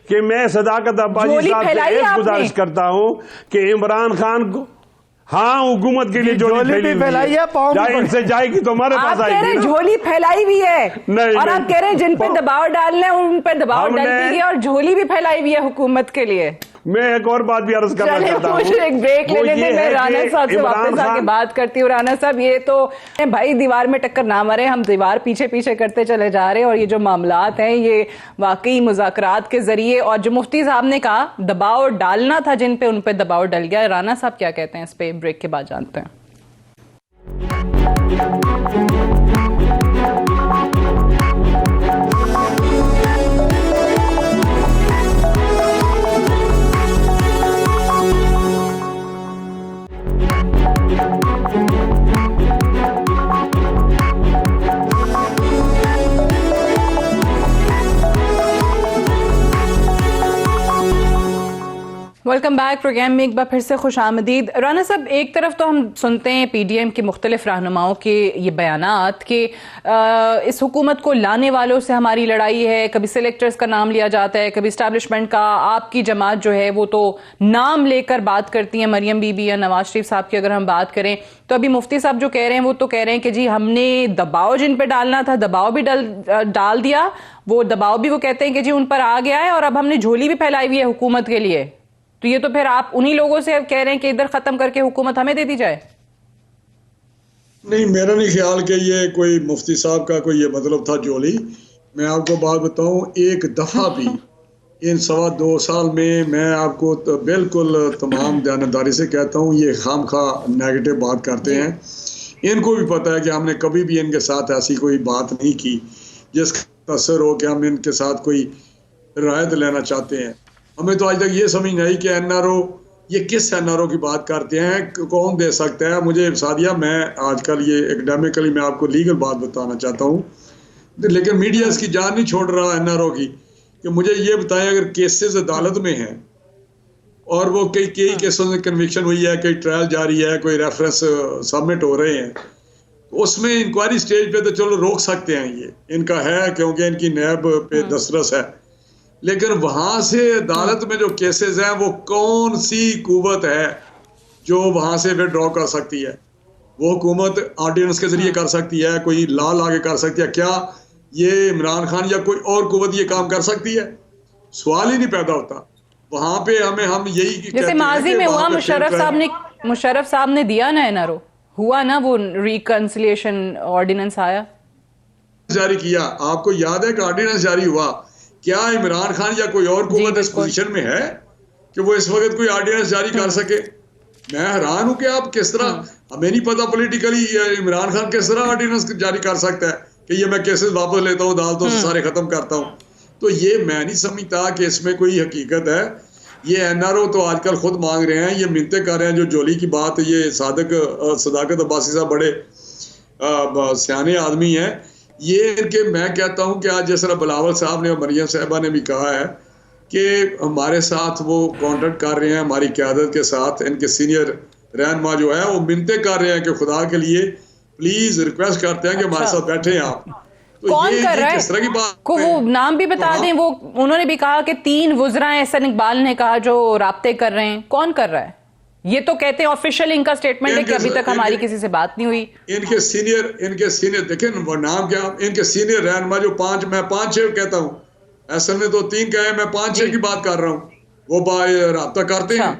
Speaker 3: कि मैं सदाकत अब्बासी साहब से एक गुजारिश करता हूं कि इमरान खान को, हाँ, हुकूमत के लिए
Speaker 5: झोली भी फैलाई है, पाँव भी
Speaker 3: इनसे जाएगी तो हमारे
Speaker 1: आप
Speaker 3: पास
Speaker 1: कह रहे हैं
Speaker 3: आएगी।
Speaker 1: झोली फैलाई हुई है
Speaker 3: नहीं,
Speaker 1: और आप कह रहे हैं जिन पे दबाव डालना है उन पे दबाव
Speaker 3: हमने-
Speaker 1: डाल दीजिए और झोली भी फैलाई हुई है हुकूमत के लिए।
Speaker 3: मैं एक और बात भी अर्ज करना
Speaker 1: चलिए,
Speaker 3: चाहता हूँ।
Speaker 1: मुझे एक ब्रेक
Speaker 3: वो
Speaker 1: लेने
Speaker 3: ये
Speaker 1: दें, मैं
Speaker 3: है
Speaker 1: राना
Speaker 3: कि
Speaker 1: साहब से
Speaker 3: इमरान
Speaker 1: वापस आके
Speaker 3: खान-
Speaker 1: बात करती हूँ। राना साहब, ये तो भाई दीवार में टक्कर ना मारे, हम दीवार पीछे पीछे करते चले जा रहे हैं और ये जो मामलात हैं ये वाकई मुज़ाकरात के जरिए, और जो मुफ्ती साहब ने कहा दबाव डालना था जिन पे, उन पे दबाव डल गया। राना साहब क्या कहते हैं इस पे, ब्रेक के बाद जानते हैं। Welcome back. प्रोग्राम में एक बार फिर से खुश आमदीद। राना साहब, एक तरफ तो हम सुनते हैं पीडीएम के मुख्तलिफ रहनुमाओं के ये बयानात कि इस हुकूमत को लाने वालों से हमारी लड़ाई है, कभी सिलेक्टर्स का नाम लिया जाता है, कभी इस्टेब्लिशमेंट का। आपकी जमात जो है वो तो नाम लेकर बात करती है, मरियम बीबी या नवाज शरीफ साहब की अगर हम बात करें तो अभी मुफ्ती साहब जो कह रहे हैं वो तो कह रहे हैं कि जी हमने दबाव जिन पे डालना था दबाव भी डाल दिया, वो दबाव भी वो कहते हैं कि जी उन पर आ गया है और अब हमने झोली भी फैलाई हुई है हुकूमत के लिए। तो ये तो फिर आप उन्हीं लोगों से कह रहे हैं कि इधर खत्म करके हुकूमत हमें दे दी जाए।
Speaker 2: नहीं, मेरा नहीं ख्याल कि ये कोई मुफ्ती साहब का कोई ये मतलब था झोली। मैं आपको बात बताऊं, एक दफा भी इन 2.25 साल में मैं आपको तो बिल्कुल तमाम दयानतदारी से कहता हूं, ये खामखा नेगेटिव बात करते हैं। इनको भी पता है कि हमने कभी भी इनके साथ ऐसी कोई बात नहीं की जिसका असर हो कि हम इनके साथ कोई रायत लेना चाहते हैं। हमें तो आज तक ये समझ नहीं आई कि एनआरओ, ये किस एनआरओ की बात करते हैं, कौन दे सकता है। मुझे सादिया, मैं आजकल ये एकेडमिकली मैं आपको लीगल बात बताना चाहता हूँ, लेकिन मीडिया इसकी जान नहीं छोड़ रहा एनआरओ की, कि मुझे ये बताएं अगर केसेस अदालत में हैं और वो कई केसों में कन्विक्शन हुई है, कई ट्रायल जारी है, कोई रेफरेंस सबमिट हो रहे हैं, उसमें इंक्वायरी स्टेज पे तो चलो रोक सकते हैं, ये इनका है क्योंकि इनकी नैब पे दस्तरस है। लेकिन वहां से अदालत में जो केसेस हैं, वो कौन सी कुव्वत है जो वहां से विड्रॉ कर सकती है? वो हुकूमत ऑर्डिनेंस के जरिए कर सकती है, कोई लॉ लाके कर सकती है? क्या ये इमरान खान या कोई और कुव्वत ये काम कर सकती है? सवाल ही नहीं पैदा होता। वहां पे हम यही
Speaker 1: जैसे माजी में हुआ, मुशर्रफ साहब ने दिया ना एनआरओ, हुआ ना वो रिकंसिलिएशन ऑर्डिनेंस आया,
Speaker 2: जारी किया। आपको याद है कि ऑर्डिनेंस जारी हुआ? क्या इमरान खान या कोई और कुव्वत इस पोजीशन में है कि वो इस वक्त कोई ऑर्डिनेंस जारी कर सके? मैं हैरान हूं कि आप किस तरह, हमें नहीं पता पॉलिटिकली इमरान खान किस तरह ऑर्डिनेंस जारी कर सकता है कि ये मैं केसेस वापस लेता हूं, अदालतों से सारे खत्म करता हूं। तो ये मैं नहीं समझता कि इसमें कोई हकीकत है। ये एनआरओ तो आजकल खुद मांग रहे हैं, ये मिन्नतें कर रहे हैं। जो जोली की बात, ये सदाकत अब्बासी साहब बड़े सियाने आदमी हैं। ये इनके, मैं कहता हूं कि आज जिस तरह बिलावल साहब ने और मरियम साहिबा ने भी कहा है कि हमारे साथ वो कॉन्टेक्ट कर रहे हैं, हमारी क़यादत के साथ इनके सीनियर रहनुमा जो है वो मिन्नतें कर रहे हैं कि खुदा के लिए प्लीज रिक्वेस्ट करते हैं कि हमारे साथ बैठे आप। तो
Speaker 1: कौन
Speaker 2: ये
Speaker 1: कर रहा है?
Speaker 2: किस तरह की बात
Speaker 1: को वो नाम भी बता दें। वो उन्होंने भी कहा कि 3 वुज़रा एहसन इकबाल ने कहा जो राब्ते कर रहे हैं। कौन कर रहा है? ये तो कहते हैं ऑफिशियल इनका स्टेटमेंट है कि अभी तक हमारी किसी से बात नहीं हुई।
Speaker 2: इनके सीनियर देखें वो नाम क्या, इनके सीनियर रहनुमा जो 5-6 कहता हूँ, ऐसा ने तो 3 कहे, मैं 5-6 की बात कर रहा हूँ। वो राब्ता करते हैं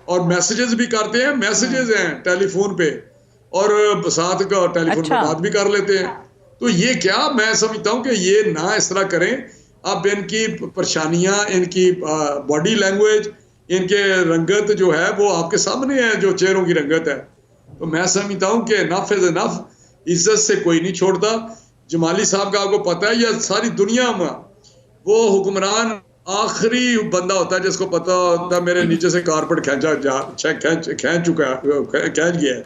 Speaker 2: और मैसेजेस भी करते हैं, मैसेजेस हैं टेलीफोन पे और साथ का टेलीफोन पे बात भी कर लेते हैं। तो ये क्या, मैं समझता हूँ कि ये ना इस तरह करें। अब इनकी परेशानियां, इनकी बॉडी लैंग्वेज, इनके रंगत जो है वो आपके सामने है, जो चेहरों की रंगत है। तो मैं समझता हूँ कि इनफ इज इनफ, इज्जत से कोई नहीं छोड़ता। जमाली साहब का आपको पता है, या सारी दुनिया में वो हुक्मरान आखिरी बंदा होता है जिसको पता होता है मेरे नीचे से कारपेट खींच गया है।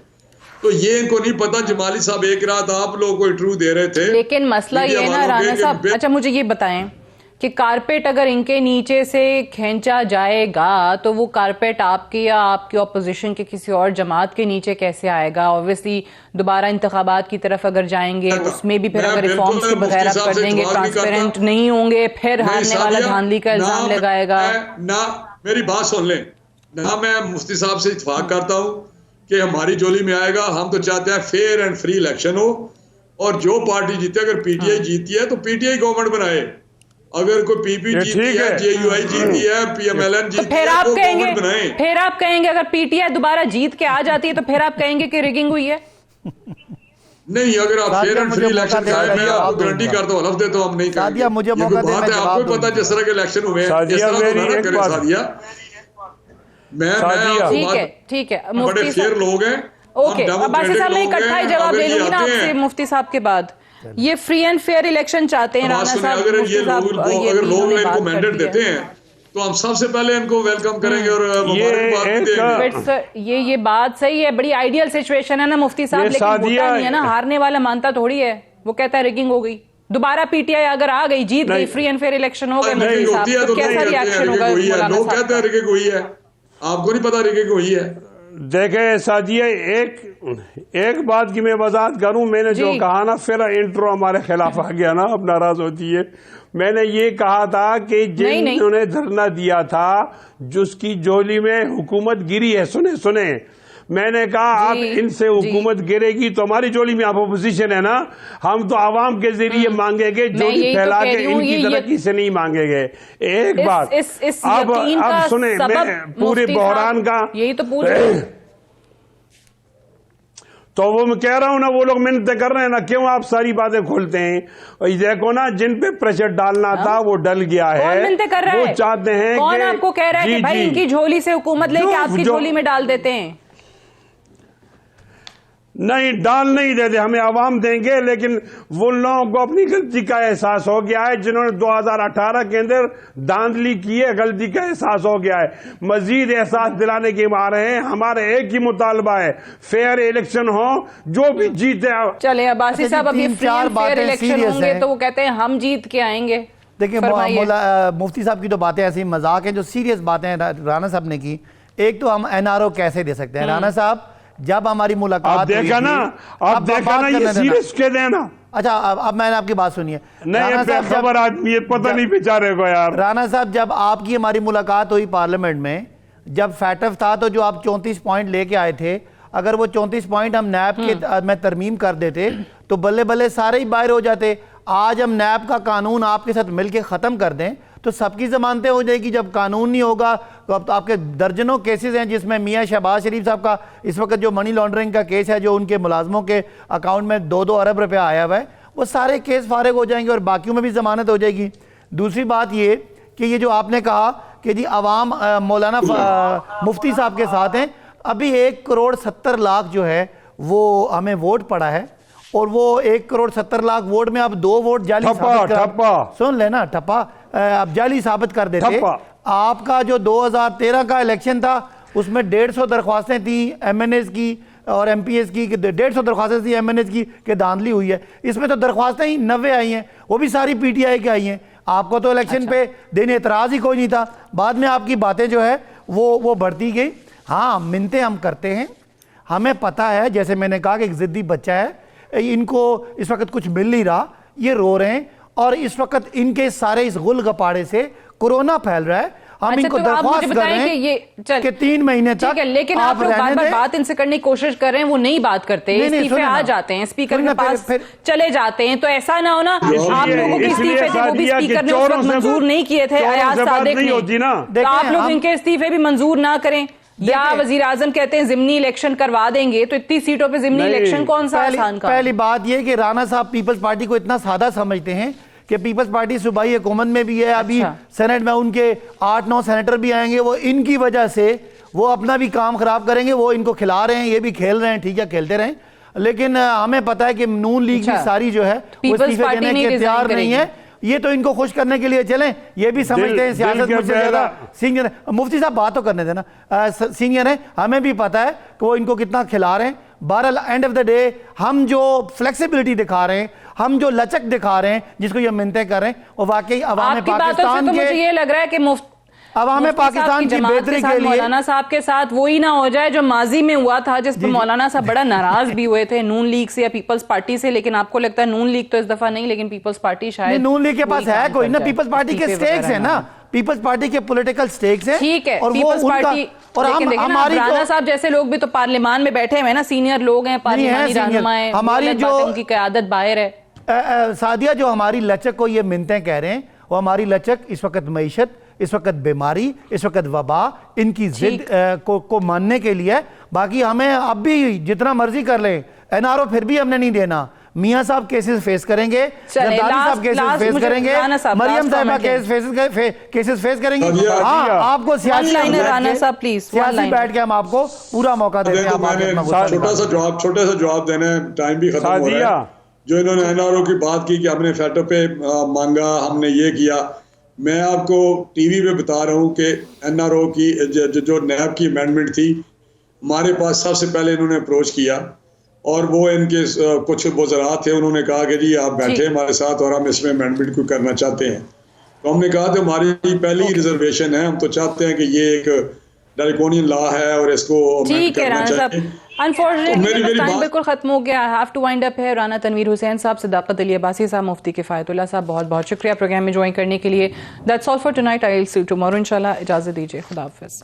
Speaker 2: तो ये इनको नहीं पता। जमाली साहब एक रात आप लोगों को इंटरव्यू दे रहे थे,
Speaker 1: लेकिन मसला ये ना राना साहब, अच्छा मुझे ये बताएं कि कारपेट अगर इनके नीचे से खींचा जाएगा तो वो कारपेट आपके या आपकी ऑपोजिशन के किसी और जमात के नीचे कैसे आएगा? ऑब्वियसली दोबारा इंतखाबात की तरफ अगर जाएंगे उसमें भी फिर अगर रिफॉर्म्स के बगैर आप कर देंगे, ट्रांसपेरेंट नहीं होंगे, फिर हारने वाला धांधली का इल्जाम लगाएगा।
Speaker 2: ना मेरी बात सुन लें ना, मैं मुफ्ती साहब से इत्तेफाक करता हूँ कि हमारी झोली में आएगा। हम तो चाहते हैं फेयर एंड फ्री इलेक्शन हो और जो पार्टी जीते, अगर पीटीआई जीती है तो पीटीआई गवर्नमेंट बनाए, अगर कोई पीपी जीती है, जेयूआई जीती है, पीएमएलएन जीती है, वो गवर्नमेंट बनाए।
Speaker 1: फिर आप कहेंगे अगर पीटीआई दोबारा जीत के आ जाती है तो फिर आप कहेंगे कि रिगिंग हुई है?
Speaker 2: नहीं, अगर आप फेयर एंड फ्री इलेक्शन चाहे, मैं आपको गारंटी करता हूँ, हलफ देता हूँ, हम नहीं करेंगे।
Speaker 5: मुझे मौका दे, मैं
Speaker 2: आपको पता जिस तरह के इलेक्शन हुए हैं, इस तरह तो ना करें सादिया। मैं
Speaker 1: ठीक है,
Speaker 2: बड़े फेयर लोग हैं।
Speaker 1: ओके, बासी साहब मैं इकट्ठा ही जवाब ले लूंगी ना आपसे मुफ्ती साहब के बाद। ये फ्री एंड फेयर इलेक्शन चाहते हैं राणा साहब,
Speaker 2: अगर लोग इनको मैंडेट देते हैं तो हम सबसे पहले इनको वेलकम करेंगे और मुबारकबाद देंगे।
Speaker 1: ये बात सही है, बड़ी आइडियल सिचुएशन है ना मुफ्ती साहब, लेकिन होता नहीं है ना, हारने वाला मानता थोड़ी है, वो कहता है रिगिंग हो गई। दोबारा पीटीआई अगर आ गई, जीत गई, फ्री एंड फेयर इलेक्शन हो गए मुफ्ती साहब, तो कैसा रिएक्शन होगा?
Speaker 2: लोग कहते हैं रिगिंग हुई है, आपको नहीं पता रिगिंग हुई है।
Speaker 3: देखे सादिया, एक बात की मैं वजाहत करूं, मैंने जो कहा ना, फिर इंट्रो हमारे खिलाफ आ गया ना, अब नाराज होती है। मैंने ये कहा था कि जिन्होंने धरना दिया था, जिसकी झोली में हुकूमत गिरी है, सुने मैंने कहा अब इनसे हुकूमत गिरेगी तो हमारी झोली में आप अपोजिशन है ना, हम तो आवाम के जरिए मांगेंगे, झोली फैला के इनकी तरक्की से नहीं मांगेंगे। एक बात अब सुने, मैं पूरे बहरान का
Speaker 1: यही तो पूछ रहे हैं,
Speaker 3: तो वो मैं कह रहा हूं ना, वो लोग मेहनत कर रहे हैं ना, क्यों आप सारी बातें खोलते हैं? देखो ना, जिन पे प्रेशर डालना था वो डल गया है।
Speaker 1: कौन मिलते कर रहा है?
Speaker 3: वो चाहते हैं,
Speaker 1: कौन आपको कह रहा है कि भाई इनकी झोली से हुकूमत लेके आपकी झोली में डाल देते हैं?
Speaker 3: नहीं, डाल नहीं देते, हमें आवाम देंगे, लेकिन वो लोगों को अपनी गलती का एहसास हो गया है, जिन्होंने 2018 के अंदर धांधली की है, गलती का एहसास हो गया है। मजीद एहसास दिलाने के मारे हैं, हमारे एक ही मुतालबा है, फेयर इलेक्शन हो, जो भी जीते।
Speaker 1: चले अब्बासी साहब, अभी फ्री एंड फेयर इलेक्शन होंगे तो वो कहते हैं हम जीत के आएंगे।
Speaker 5: देखिए मुफ्ती साहब की तो बातें ऐसी मजाक हैं, जो सीरियस बातें राणा साहब ने की। एक तो हम एनआरओ कैसे दे सकते हैं राणा साहब, जब हमारी मुलाकात
Speaker 3: देखा ना, आप देखा ना, ये सीरियस कह देना।
Speaker 5: अच्छा, अब मैंने आपकी बात सुनी है।
Speaker 3: नहीं, खबर आदमी, ये पता नहीं बेचारे को यार।
Speaker 5: राणा साहब, जब आपकी हमारी मुलाकात हुई पार्लियामेंट में, जब फैटफ था, तो जो आप 34 पॉइंट लेके आए थे, अगर वो 34 पॉइंट हम नैब के में तरमीम कर देते तो बल्ले बल्ले सारे ही बाहर हो जाते। आज हम नैब का कानून आपके साथ मिलकर ख़त्म कर दें तो सबकी जमानतें हो जाएगी। जब कानून नहीं होगा तो अब तो आपके दर्जनों केसेस हैं, जिसमें मियां शहबाज शरीफ साहब का इस वक्त जो मनी लॉन्ड्रिंग का केस है, जो उनके मुलाजमों के अकाउंट में 2-2 अरब रुपया आया हुआ है, वो सारे केस फारिग हो जाएंगे और बाकियों में भी जमानत हो जाएगी। दूसरी बात ये कि ये जो आपने कहा कि जी अवाम मौलाना मुफ्ती साहब के साथ हैं, अभी 1 करोड़ 70 लाख जो है वो हमें वोट पड़ा है, और वो 1 करोड़ 70 लाख वोट में आप 2 वोट जाली सुन लेना, ठप्पा अब जाली साबित कर देते। आपका जो 2013 का इलेक्शन था, उसमें 150 दरख्वास्तें थी एमएनएस की और एमपीएस की, 150 दरख्वास्तें थी एमएनएस की कि धांधली हुई है। इसमें तो दरख्वास्तें ही 90 आई हैं, वो भी सारी पीटीआई की आई हैं। आपको तो इलेक्शन पे देने एतराज़ ही कोई नहीं था। बाद में आपकी बातें जो है वो बढ़ती गई। हाँ, मिन्नतें हम करते हैं, हमें पता है, जैसे मैंने कहा कि एक ज़िद्दी बच्चा है, इनको इस वक्त कुछ मिल नहीं रहा, ये रो रहे हैं, और इस वक्त इनके सारे इस गुल गपाड़े से कोरोना फैल रहा है। हम इनको दरख्वास्त कर रहे हैं कि 3 महीने तक,
Speaker 1: लेकिन आप लोग बार-बार बात इनसे करने की कोशिश कर रहे हैं, वो नहीं बात करते, इस्तीफे आ जाते हैं, स्पीकर के पास चले जाते हैं। तो ऐसा ना हो ना, आप लोगों के इस्तीफे थे वो भी स्पीकर ने उस वक्त मंजूर नहीं किए थे, अयाज सादिक ने, तो आप लोग इनके इस्तीफे भी मंजूर ना करें। या वजीर आजम कहते हैं जिमनी इलेक्शन करवा देंगे, तो इतनी सीटों पे जिमनी इलेक्शन कौन सा आसान का?
Speaker 5: पहली बात यह कि राणा साहब पीपल्स पार्टी को इतना सादा समझते हैं कि पीपल्स पार्टी सूबाई हुकूमत में भी है, अभी सेनेट में उनके 8-9 सेनेटर भी आएंगे, वो इनकी वजह से वो अपना भी काम खराब करेंगे। वो इनको खिला रहे हैं, ये भी खेल रहे हैं, ठीक है, खेलते रहें, लेकिन हमें पता है कि नून लीग की सारी जो है वो इस्तीफे देने के तैयार नहीं है। ये तो इनको खुश करने के लिए चलें, ये भी समझते हैं सियासत मुझसे ज्यादा सीनियर। मुफ्ती साहब बात तो करने देना, सीनियर है, हमें भी पता है कि वो इनको कितना खिला रहे हैं। बहरहाल एंड ऑफ द डे हम जो फ्लेक्सिबिलिटी दिखा रहे हैं, हम जो लचक दिखा रहे हैं, जिसको ये मिन्नतें कर रहे हैं, वो वाकई अवाम पाकिस्तान के,
Speaker 1: मुझे ये लग रहा है कि
Speaker 5: अवाम पाकिस्तान की बेहतरी के लिए
Speaker 1: मौलाना साहब के साथ वही ना हो जाए जो माजी में हुआ था, जिस पर मौलाना साहब बड़ा नाराज भी हुए थे नून लीग से या पीपल्स पार्टी से। लेकिन आपको लगता है नून लीग तो इस दफा नहीं, लेकिन पीपल्स पार्टी शायद,
Speaker 5: नून लीग के पास है कोई ना, पीपल्स पार्टी के स्टेक्स है ना, पीपल्स पार्टी के पॉलिटिकल स्टेक्स हैं,
Speaker 1: ठीक है,
Speaker 5: और वो और हमारी
Speaker 1: राणा साहब जैसे लोग भी तो पार्लियामान में बैठे हुए हैं ना, सीनियर लोग हैं, पार्लियामानी रहनुमा हैं,
Speaker 5: हमारी जो
Speaker 1: उनकी क़यादत बाहर है।
Speaker 5: सादिया, जो हमारी लचक को ये मिन्नतें कह रहे हैं, वो हमारी लचक इस वक्त मईशत, इस वक्त बीमारी, इस वक्त वबा, इनकी जिद को मानने के लिए। बाकी हमें अब भी जितना मर्जी कर लें, एनआरओ फिर भी हमने नहीं देना। मियां साहब केसेस फेस करेंगे, जरदारी साहब केसेस फेस करेंगे, मरियम साहिबा केसेस फेस करेंगे। हाँ, आपको सियासी बैठ के हम आपको पूरा मौका देते हैं।
Speaker 2: छोटा सा जवाब देना, टाइम भी खत्म हो रहा है। जो इन्होंने एनआरओ की बात की कि हमने फेटो पे मांगा, हमने ये किया, मैं आपको टीवी पे बता रहा हूँ कि एनआरओ की जो नैब की अमेंडमेंट थी, हमारे पास सबसे पहले इन्होंने अप्रोच किया और वो इनके कुछ वज़रात थे, उन्होंने कहा कि जी आप बैठे हमारे साथ और हम इसमें अमेंडमेंट को करना चाहते हैं। तो हमने कहा तो हमारी पहली रिजर्वेशन है, हम तो चाहते हैं कि ये एक ड्रैकोनियन लॉ है और इसको
Speaker 1: ठीक है राणा साहब, अनफॉर्चुनेटली टाइम बिल्कुल खत्म हो गया, I have to wind up है। राणा तनवीर हुसैन साहब, सदाकत अली अब्बासी साहब, मुफ्ती किफायतुल्लाह साहब, बहुत बहुत शुक्रिया प्रोग्राम में ज्वाइन करने के लिए। That's all for tonight, I will see you tomorrow इंशाल्लाह। इजाजत दीजिए, खुदा हाफिज।